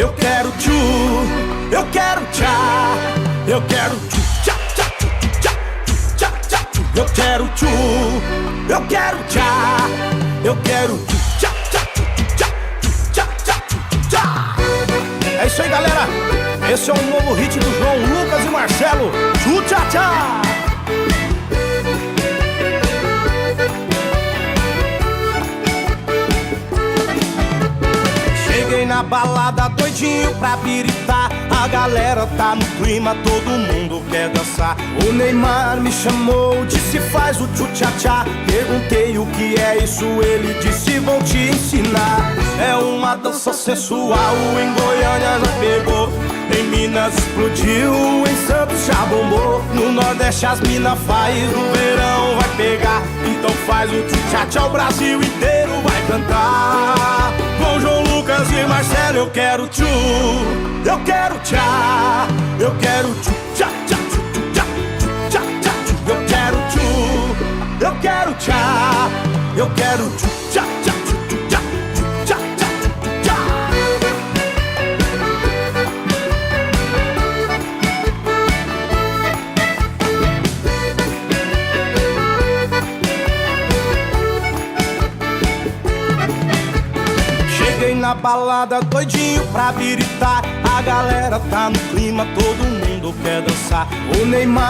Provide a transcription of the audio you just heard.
Eu quero tchu, eu quero tchá, eu quero tchu, tchá, tchá, tchu, tchá, tchá, tchá, tchu. Eu quero tchu, eu quero tchá, eu quero tchu, tchá, tchá, tchu, tchá, tchá, tchá, tchu, tchá. É isso aí, galera. Esse é um novo hit do João Lucas e Marcelo. Tchu, tchá, tchá. Cheguei na balada doidinho pra piritar. A galera tá no clima, todo mundo quer dançar. O Neymar me chamou, disse faz o tchu-tchá-tchá. Perguntei o que é isso, ele disse vou te ensinar. É uma dança sensual, em Goiânia já pegou, em Minas explodiu, em Santos já bombou. No Nordeste as mina faz, no verão vai pegar. Então faz o tchu-tchá-tchá, o Brasil inteiro vai cantar. Com João Lucas e Marcelo eu quero tchu, eu quero tchá, eu quero tchu, tchá, tchá, tchu, tchá, tchá, tchá, tchu. Eu quero tchu, eu quero tchá, eu quero tchu, tchá, tchá, tchu, tchá, tchá, tchá, tchu, tchá. Cheguei na balada doidinho pra piritar. A galera tá no clima, todo mundo quer dançar. O Neymar